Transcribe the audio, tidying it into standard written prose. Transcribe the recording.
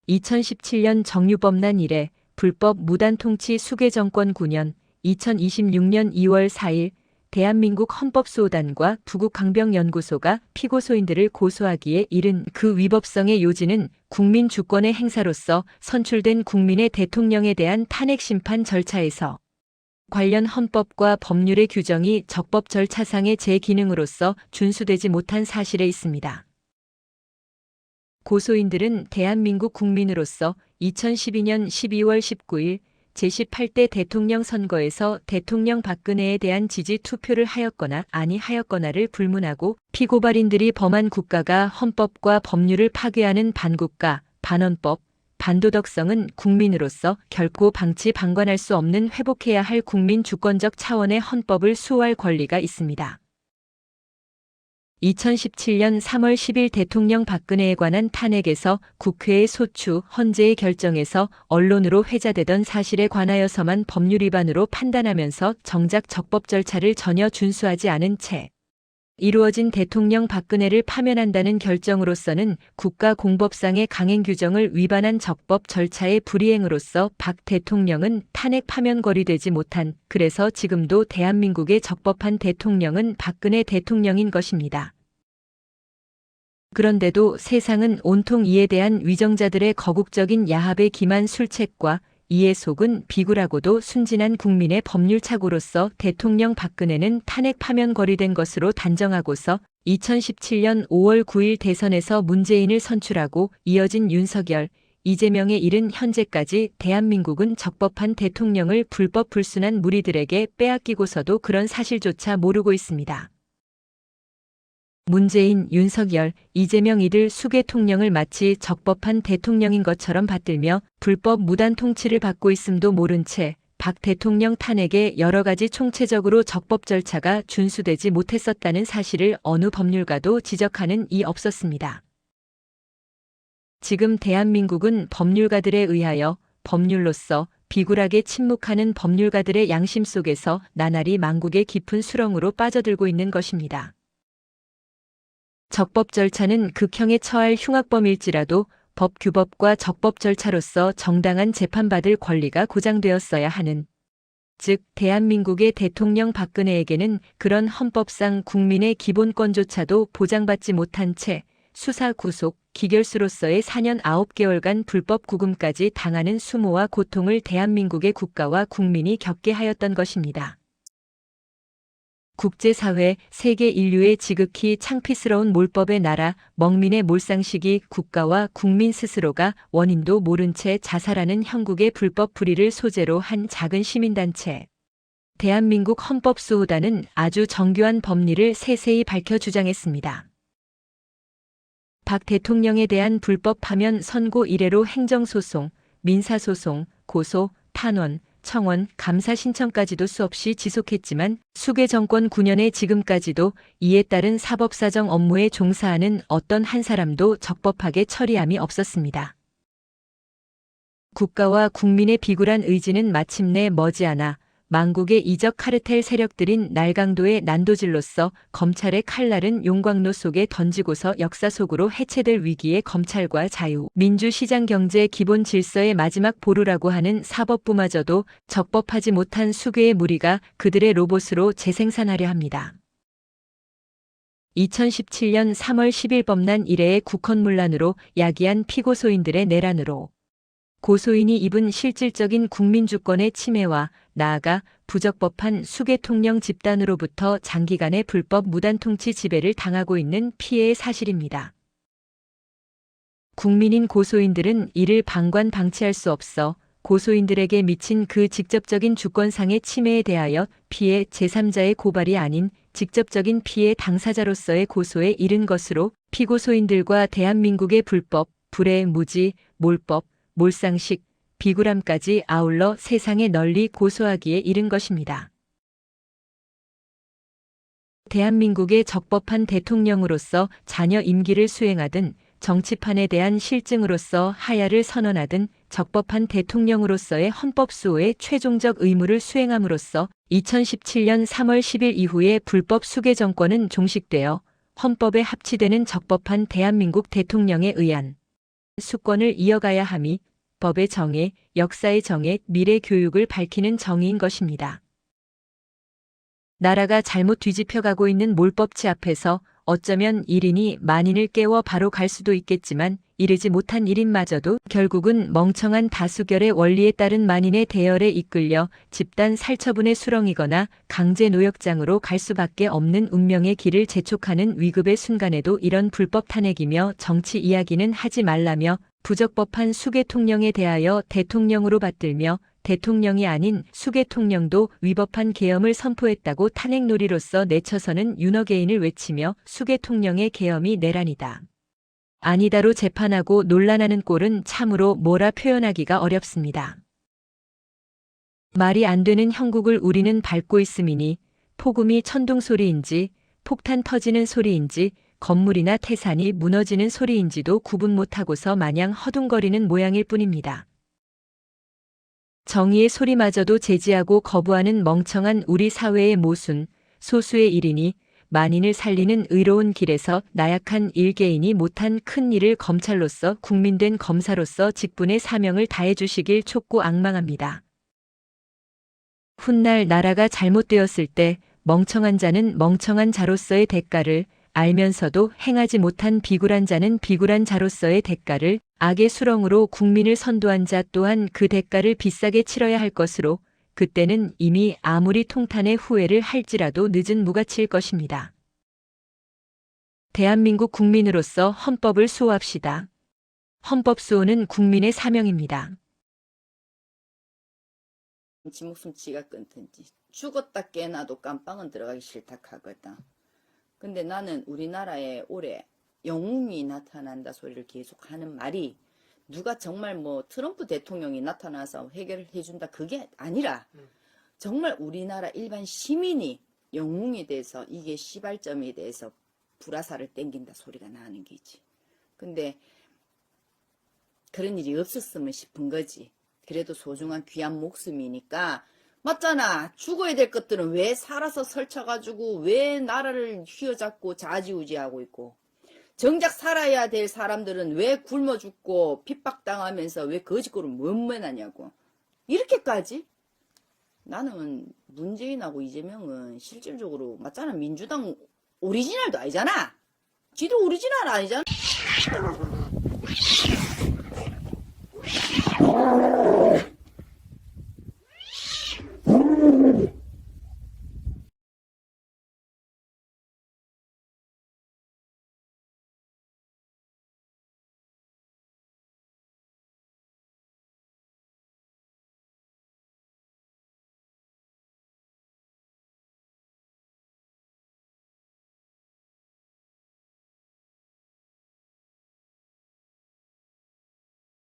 (2017년) 정유법난 이래 불법 무단통치 수괴정권 9년 (2026년 2월 4일) 대한민국 헌법소단과 부국강병연구소가 피고소인들을 고소하기에 이른 그 위법성의 요지는 국민 주권의 행사로서 선출된 국민의 대통령에 대한 탄핵 심판 절차에서 관련 헌법과 법률의 규정이 적법 절차상의 제 기능으로서 준수되지 못한 사실에 있습니다. 고소인들은 대한민국 국민으로서 2012년 12월 19일 제18대 대통령 선거에서 대통령 박근혜에 대한 지지 투표를 하였거나 아니하였거나를 불문하고 피고발인들이 범한 국가가 헌법과 법률을 파괴하는 반국가, 반헌법, 반도덕성은 국민으로서 결코 방치 방관할 수 없는 회복해야 할 국민 주권적 차원의 헌법을 수호할 권리가 있습니다. 2017년 3월 10일 대통령 박근혜에 관한 탄핵에서 국회의 소추, 헌재의 결정에서 언론으로 회자되던 사실에 관하여서만 법률 위반으로 판단하면서 정작 적법 절차를 전혀 준수하지 않은 채 이루어진 대통령 박근혜를 파면한다는 결정으로서는 국가공법상의 강행 규정을 위반한 적법 절차의 불이행으로서 박 대통령은 탄핵 파면거리 되지 못한, 그래서 지금도 대한민국의 적법한 대통령은 박근혜 대통령인 것입니다. 그런데도 세상은 온통 이에 대한 위정자들의 거국적인 야합에 기만 술책과 이에 속은 비굴하고도 순진한 국민의 법률착오로서 대통령 박근혜는 탄핵 파면거리된 것으로 단정하고서 2017년 5월 9일 대선에서 문재인을 선출하고 이어진 윤석열, 이재명에 이른 현재까지 대한민국은 적법한 대통령을 불법 불순한 무리들에게 빼앗기고서도 그런 사실조차 모르고 있습니다. 문재인, 윤석열, 이재명 이들 수괴통령을 마치 적법한 대통령인 것처럼 받들며 불법 무단 통치를 받고 있음도 모른 채 박 대통령 탄핵에 여러 가지 총체적으로 적법 절차가 준수되지 못했었다는 사실을 어느 법률가도 지적하는 이 없었습니다. 지금 대한민국은 법률가들에 의하여 법률로서 비굴하게 침묵하는 법률가들의 양심 속에서 나날이 망국의 깊은 수렁으로 빠져들고 있는 것입니다. 적법 절차는 극형에 처할 흉악범일지라도 법 규법과 적법 절차로서 정당한 재판받을 권리가 구장되었어야 하는, 즉 대한민국의 대통령 박근혜에게는 그런 헌법상 국민의 기본권조차도 보장받지 못한 채 수사 구속, 기결수로서의 4년 9개월간 불법 구금까지 당하는 수모와 고통을 대한민국의 국가와 국민이 겪게 하였던 것입니다. 국제사회, 세계 인류의 지극히 창피스러운 몰법의 나라, 먹민의 몰상식이 국가와 국민 스스로가 원인도 모른 채 자살하는 형국의 불법 불의를 소재로 한 작은 시민단체. 대한민국 헌법수호단은 아주 정교한 법리를 세세히 밝혀 주장했습니다. 박 대통령에 대한 불법 파면 선고 이래로 행정소송, 민사소송, 고소, 탄원, 청원, 감사 신청까지도 수없이 지속했지만 수괴 정권 9년의 지금까지도 이에 따른 사법사정 업무에 종사하는 어떤 한 사람도 적법하게 처리함이 없었습니다. 국가와 국민의 비굴한 의지는 마침내 머지않아 망국의 이적 카르텔 세력들인 날강도의 난도질로서 검찰의 칼날은 용광로 속에 던지고서 역사 속으로 해체될 위기에 검찰과 자유, 민주, 시장 경제 기본 질서의 마지막 보루라고 하는 사법부마저도 적법하지 못한 수괴의 무리가 그들의 로봇으로 재생산하려 합니다. 2017년 3월 10일 법난 이래의 국헌문란으로 야기한 피고소인들의 내란으로 고소인이 입은 실질적인 국민주권의 침해와 나아가 부적법한 수괴통령 집단으로부터 장기간의 불법 무단통치 지배를 당하고 있는 피해의 사실입니다. 국민인 고소인들은 이를 방관 방치할 수 없어 고소인들에게 미친 그 직접적인 주권상의 침해에 대하여 피해 제3자의 고발이 아닌 직접적인 피해 당사자로서의 고소에 이른 것으로 피고소인들과 대한민국의 불법, 불의 무지, 몰법, 몰상식, 비굴함까지 아울러 세상에 널리 고소하기에 이른 것입니다. 대한민국의 적법한 대통령으로서 자녀 임기를 수행하든 정치판에 대한 실증으로서 하야를 선언하든 적법한 대통령으로서의 헌법 수호의 최종적 의무를 수행함으로써 2017년 3월 10일 이후에 불법 수괴 정권은 종식되어 헌법에 합치되는 적법한 대한민국 대통령에 의한 수권을 이어가야 함이 법의 정의, 역사의 정의, 미래 교육을 밝히는 정의인 것입니다. 나라가 잘못 뒤집혀가고 있는 몰법치 앞에서 어쩌면 1인이 만인을 깨워 바로 갈 수도 있겠지만 이르지 못한 1인마저도 결국은 멍청한 다수결의 원리에 따른 만인의 대열에 이끌려 집단 살처분의 수렁이거나 강제 노역장으로 갈 수밖에 없는 운명의 길을 재촉하는 위급의 순간에도 이런 불법 탄핵이며 정치 이야기는 하지 말라며 부적법한 수계통령에 대하여 대통령으로 받들며 대통령이 아닌 수계통령도 위법한 계엄을 선포했다고 탄핵놀이로서 내쳐서는 윤어게인을 외치며 수계통령의 계엄이 내란이다. 아니다로 재판하고 논란하는 꼴은 참으로 뭐라 표현하기가 어렵습니다. 말이 안 되는 형국을 우리는 밟고 있음이니 폭음이 천둥 소리인지 폭탄 터지는 소리인지 건물이나 태산이 무너지는 소리인지도 구분 못하고서 마냥 허둥거리는 모양일 뿐입니다. 정의의 소리마저도 제지하고 거부하는 멍청한 우리 사회의 모순, 소수의 일인이 만인을 살리는 의로운 길에서 나약한 일개인이 못한 큰 일을 검찰로서 국민된 검사로서 직분의 사명을 다해 주시길 촉구 앙망합니다. 훗날 나라가 잘못되었을 때 멍청한 자는 멍청한 자로서의 대가를 알면서도 행하지 못한 비굴한 자는 비굴한 자로서의 대가를 악의 수렁으로 국민을 선도한 자 또한 그 대가를 비싸게 치러야 할 것으로 그때는 이미 아무리 통탄의 후회를 할지라도 늦은 무가치일 것입니다. 대한민국 국민으로서 헌법을 수호합시다. 헌법 수호는 국민의 사명입니다. 지 목숨 지가 끊든지 죽었다 깨나도 깜빵은 들어가기 싫다 하거든. 근데 나는 우리나라에 올해 영웅이 나타난다 소리를 계속 하는 말이 누가 정말 뭐 트럼프 대통령이 나타나서 해결을 해준다 그게 아니라 정말 우리나라 일반 시민이 영웅이 돼서 이게 시발점에 대해서 불화살을 땡긴다 소리가 나는 게지. 근데 그런 일이 없었으면 싶은 거지. 그래도 소중한 귀한 목숨이니까 맞잖아. 죽어야 될 것들은 왜 살아서 설쳐가지고 왜 나라를 휘어잡고 좌지우지하고 있고 정작 살아야 될 사람들은 왜 굶어 죽고 핍박당하면서 왜 거짓골을 못매나냐고. 이렇게까지? 나는 문재인하고 이재명은 실질적으로 맞잖아. 민주당 오리지널도 아니잖아. 지도 오리지널 아니잖아.